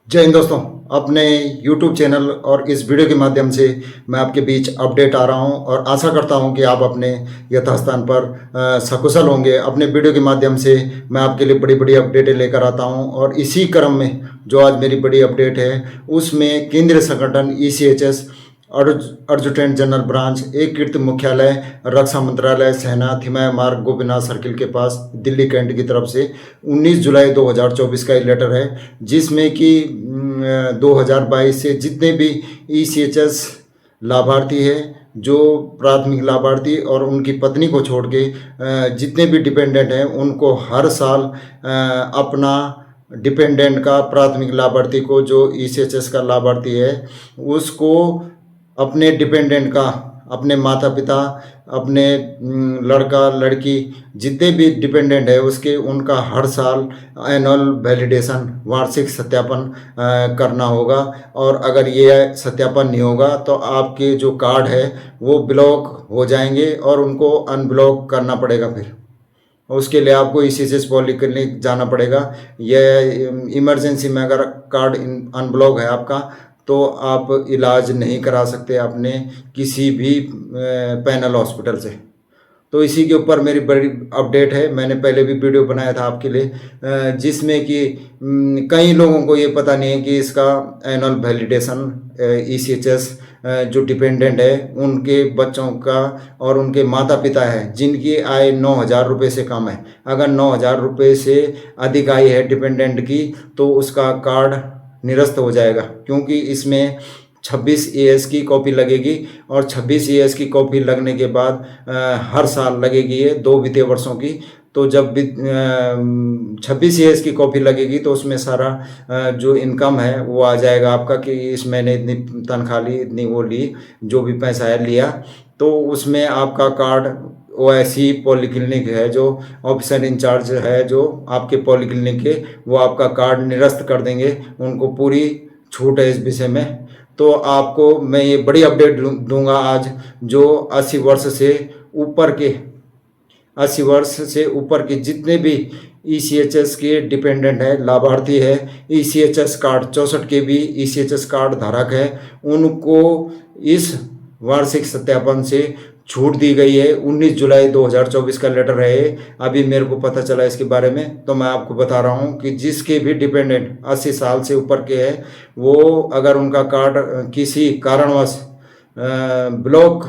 जय हिंद दोस्तों। अपने YouTube चैनल और इस वीडियो के माध्यम से मैं आपके बीच अपडेट आ रहा हूं और आशा करता हूं कि आप अपने यथास्थान पर सकुशल होंगे। अपने वीडियो के माध्यम से मैं आपके लिए बड़ी बड़ी अपडेटें लेकर आता हूं और इसी क्रम में जो आज मेरी बड़ी अपडेट है उसमें केंद्रीय संगठन ECHS एडजुटेंट जनरल ब्रांच एकीकृत मुख्यालय रक्षा मंत्रालय सेना थिमाय मार्ग गोपीनाथ सर्किल के पास दिल्ली कैंट की तरफ से 19 जुलाई 2024 का ये लेटर है, जिसमें कि 2022 से जितने भी ECHS लाभार्थी है, जो प्राथमिक लाभार्थी और उनकी पत्नी को छोड़ के जितने भी डिपेंडेंट हैं उनको हर साल अपना डिपेंडेंट का प्राथमिक लाभार्थी को जो ECHS का लाभार्थी है उसको अपने डिपेंडेंट का अपने माता पिता अपने लड़का लड़की जितने भी डिपेंडेंट है उसके उनका हर साल एनुअल वैलिडेशन वार्षिक सत्यापन करना होगा। और अगर ये सत्यापन नहीं होगा तो आपके जो कार्ड है वो ब्लॉक हो जाएंगे और उनको अनब्लॉक करना पड़ेगा। फिर उसके लिए आपको ECHS पॉलीक्लिनिक जाना पड़ेगा। यह इमरजेंसी में अगर कार्ड अनब्लॉक है आपका तो आप इलाज नहीं करा सकते अपने किसी भी पैनल हॉस्पिटल से। तो इसी के ऊपर मेरी बड़ी अपडेट है। मैंने पहले भी वीडियो बनाया था आपके लिए जिसमें कि कई लोगों को ये पता नहीं है कि इसका एनुअल वैलिडेशन ECHS जो डिपेंडेंट है उनके बच्चों का और उनके माता पिता है जिनकी आय 9,000 रुपये से कम है। अगर 9,000 रुपये से अधिक आय है डिपेंडेंट की तो उसका कार्ड निरस्त हो जाएगा, क्योंकि इसमें 26 AS की कॉपी लगेगी और 26 AS की कॉपी लगने के बाद हर साल लगेगी ये 2 वित्तीय वर्षों की। तो जब 26 AS की कॉपी लगेगी तो उसमें सारा जो इनकम है वो आ जाएगा आपका कि इस महीने इतनी तनख्वाह ली, इतनी वो ली, जो भी पैसा है लिया, तो उसमें आपका कार्ड OIC पॉलीक्लिनिक है जो ऑफिसर इंचार्ज है जो आपके पॉलीक्लिनिक के, वो आपका कार्ड निरस्त कर देंगे। उनको पूरी छूट है इस विषय में। तो आपको मैं ये बड़ी अपडेट दूंगा आज, जो 80 वर्ष से ऊपर के जितने भी ECHS के डिपेंडेंट है लाभार्थी है, ECHS कार्ड 64 के भी ECHS कार्ड धारक है, उनको इस वार्षिक सत्यापन से छूट दी गई है। 19 जुलाई 2024 का लेटर है। अभी मेरे को पता चला इसके बारे में, तो मैं आपको बता रहा हूँ कि जिसके भी डिपेंडेंट 80 साल से ऊपर के हैं वो अगर उनका कार्ड किसी कारणवश ब्लॉक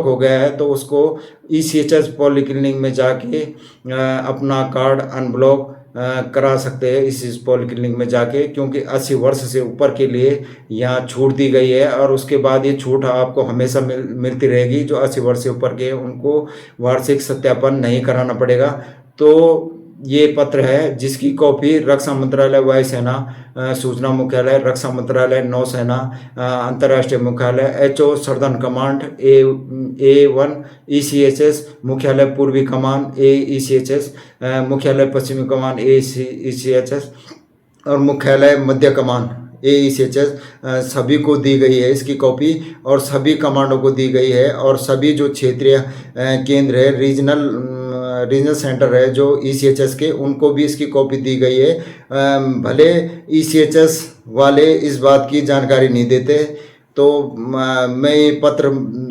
हो गया है तो उसको ECHS पॉलीक्लिनिक में जाके अपना कार्ड अनब्लॉक करा सकते हैं इस पॉलीक्लिनिक में जाके, क्योंकि 80 वर्ष से ऊपर के लिए यहाँ छूट दी गई है और उसके बाद ये छूट आपको हमेशा मिलती रहेगी। जो 80 वर्ष से ऊपर के उनको वार्षिक सत्यापन नहीं कराना पड़ेगा। तो ये पत्र है जिसकी कॉपी रक्षा मंत्रालय वायुसेना सूचना मुख्यालय, रक्षा मंत्रालय नौसेना अंतर्राष्ट्रीय मुख्यालय HO southern command A1 ECHS मुख्यालय पूर्वी कमान ECHS मुख्यालय पश्चिमी कमान ECHS और मुख्यालय मध्य कमान ECHS सभी को दी गई है इसकी कॉपी, और सभी कमांडों को दी गई है, और सभी जो क्षेत्रीय केंद्र है रीजनल सेंटर है जो ECHS के, उनको भी इसकी कॉपी दी गई है। भले ECHS वाले इस बात की जानकारी नहीं देते, तो मैं ये पत्र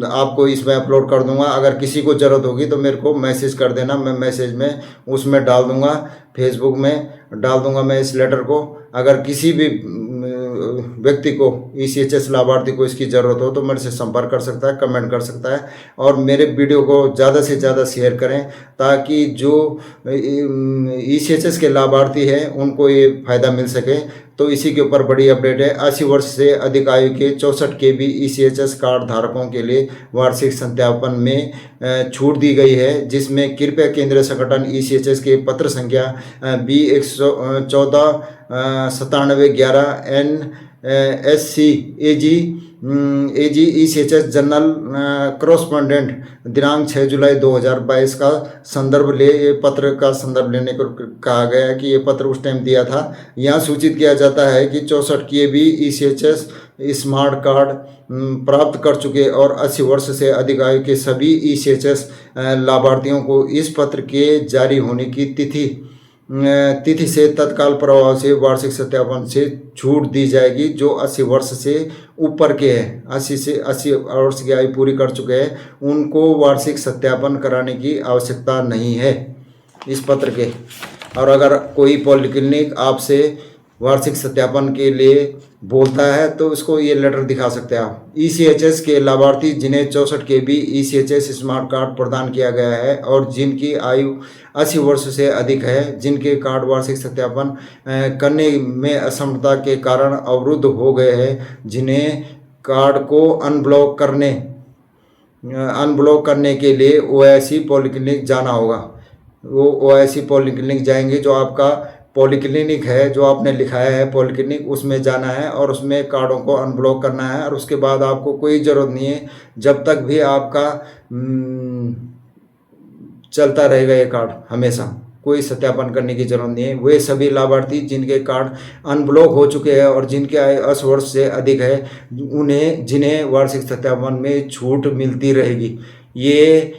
आपको इसमें अपलोड कर दूंगा। अगर किसी को ज़रूरत होगी तो मेरे को मैसेज कर देना, मैं मैसेज में उसमें डाल दूंगा, फेसबुक में डाल दूंगा मैं इस लेटर को। अगर किसी भी व्यक्ति को ECHS लाभार्थी को इसकी ज़रूरत हो तो मेरे से संपर्क कर सकता है, कमेंट कर सकता है, और मेरे वीडियो को ज़्यादा से ज़्यादा शेयर करें ताकि जो ECHS के लाभार्थी हैं उनको ये फ़ायदा मिल सके। तो इसी के ऊपर बड़ी अपडेट है। 80 वर्ष से अधिक आयु के 64 के भी ECHS कार्ड धारकों के लिए वार्षिक सत्यापन में छूट दी गई है, जिसमें कृपया केंद्रीय संगठन ECHS के पत्र संख्या B114 9711 NSC AG ECHS general correspondent दिनांक 6 जुलाई 2022 का संदर्भ ले। ये पत्र का संदर्भ लेने को कहा गया है कि ये पत्र उस टाइम दिया था। यहाँ सूचित किया जाता है कि 64 के भी ECHS स्मार्ट कार्ड प्राप्त कर चुके और 80 वर्ष से अधिक आयु के सभी ECHS लाभार्थियों को इस पत्र के जारी होने की तिथि तिथि से तत्काल प्रभाव से वार्षिक सत्यापन से छूट दी जाएगी। जो 80 वर्ष से ऊपर के हैं, 80 वर्ष की आयु पूरी कर चुके हैं, उनको वार्षिक सत्यापन कराने की आवश्यकता नहीं है इस पत्र के। और अगर कोई पॉलिक्लिनिक आपसे वार्षिक सत्यापन के लिए बोलता है तो उसको ये लेटर दिखा सकते हैं आप। ECHS के लाभार्थी जिन्हें 64 KB ECHS स्मार्ट कार्ड प्रदान किया गया है और जिनकी आयु 80 वर्ष से अधिक है, जिनके कार्ड वार्षिक सत्यापन करने में असमर्थता के कारण अवरुद्ध हो गए हैं, जिन्हें कार्ड को अनब्लॉक करने के लिए OIC पॉलिक्लिनिक जाना होगा। वो OIC पॉलिक्लिनिक जाएंगे, जो आपका पॉलिक्लिनिक है जो आपने लिखाया है पॉलिक्लिनिक, उसमें जाना है और उसमें कार्डों को अनब्लॉक करना है। और उसके बाद आपको कोई ज़रूरत नहीं है, जब तक भी आपका चलता रहेगा ये कार्ड, हमेशा कोई सत्यापन करने की जरूरत नहीं है। वे सभी लाभार्थी जिनके कार्ड अनब्लॉक हो चुके हैं और जिनकी आयु 80 वर्ष से अधिक है, जिन्हें वार्षिक सत्यापन में छूट मिलती रहेगी। ये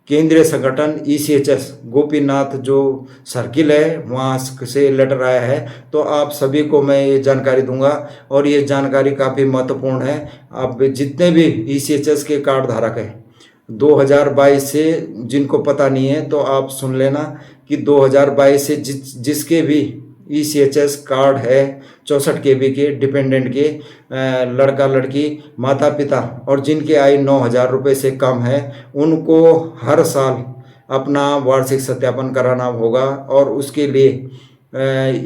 केंद्रीय संगठन ECHS गोपीनाथ जो सर्किल है वहाँ से लेटर आया है। तो आप सभी को मैं ये जानकारी दूंगा और ये जानकारी काफ़ी महत्वपूर्ण है। आप जितने भी ECHS के कार्ड धारक हैं 2022 से, जिनको पता नहीं है तो आप सुन लेना कि 2022 से जिसके भी ECHS कार्ड है 64 KB के डिपेंडेंट के, लड़का लड़की माता पिता, और जिनकी आयु 9,000 रुपये से कम है, उनको हर साल अपना वार्षिक सत्यापन कराना होगा। और उसके लिए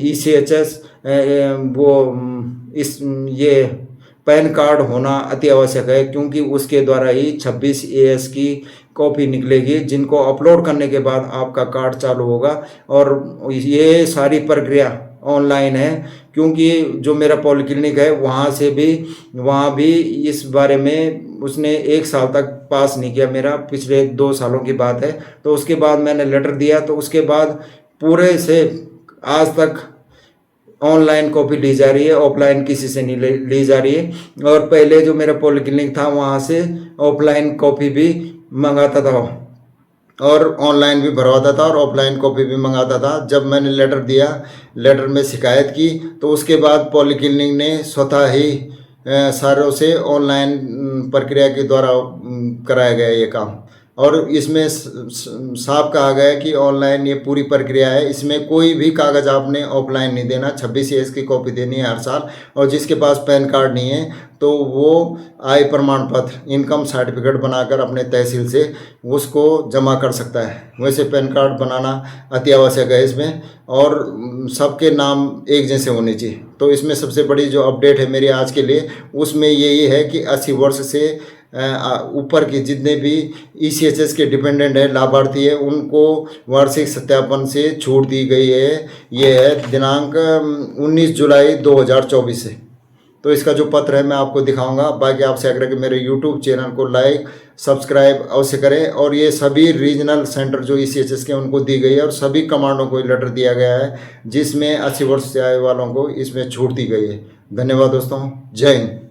ECHS ये पैन कार्ड होना अति आवश्यक है, क्योंकि उसके द्वारा ही 26 AS की कॉपी निकलेगी, जिनको अपलोड करने के बाद आपका कार्ड चालू होगा। और ये सारी प्रक्रिया ऑनलाइन है, क्योंकि जो मेरा पॉलिक्लिनिक है वहाँ भी इस बारे में उसने 1 साल तक पास नहीं किया, मेरा पिछले 2 सालों की बात है। तो उसके बाद मैंने लेटर दिया, तो उसके बाद पूरे से आज तक ऑनलाइन कॉपी ली जा रही है, ऑफलाइन किसी से नहीं ली जा रही है। और पहले जो मेरा पॉलिक्लिनिक था वहाँ से ऑफलाइन कॉपी भी मंगाता था और ऑनलाइन भी भरवाता था और ऑफलाइन कॉपी भी मंगाता था। जब मैंने लेटर दिया, लेटर में शिकायत की, तो उसके बाद पॉलिक्लिनिक ने स्वतः ही सारों से ऑनलाइन प्रक्रिया के द्वारा कराया गया ये काम। और इसमें साफ कहा गया है कि ऑनलाइन ये पूरी प्रक्रिया है, इसमें कोई भी कागज़ आपने ऑफलाइन नहीं देना, 26 AS की कॉपी देनी है हर साल। और जिसके पास पैन कार्ड नहीं है तो वो आय प्रमाण पत्र, इनकम सर्टिफिकेट बनाकर अपने तहसील से उसको जमा कर सकता है। वैसे पैन कार्ड बनाना अति आवश्यक है इसमें, और सबके नाम एक जैसे होने चाहिए। तो इसमें सबसे बड़ी जो अपडेट है मेरी आज के लिए, उसमें यही है कि 80 वर्ष से ऊपर के जितने भी ECHS के डिपेंडेंट है, लाभार्थी है, उनको वार्षिक सत्यापन से छूट दी गई है। ये है दिनांक 19 जुलाई 2024 से। तो इसका जो पत्र है मैं आपको दिखाऊंगा। बाकी आपसे आग्रह कि मेरे YouTube चैनल को लाइक सब्सक्राइब अवश्य करें। और ये सभी रीजनल सेंटर जो ECHS के उनको दी गई है, और सभी कमांडों को लेटर दिया गया है, जिसमें 80 वर्ष से आयु वालों को इसमें छूट दी गई है। धन्यवाद दोस्तों, जय हिंद।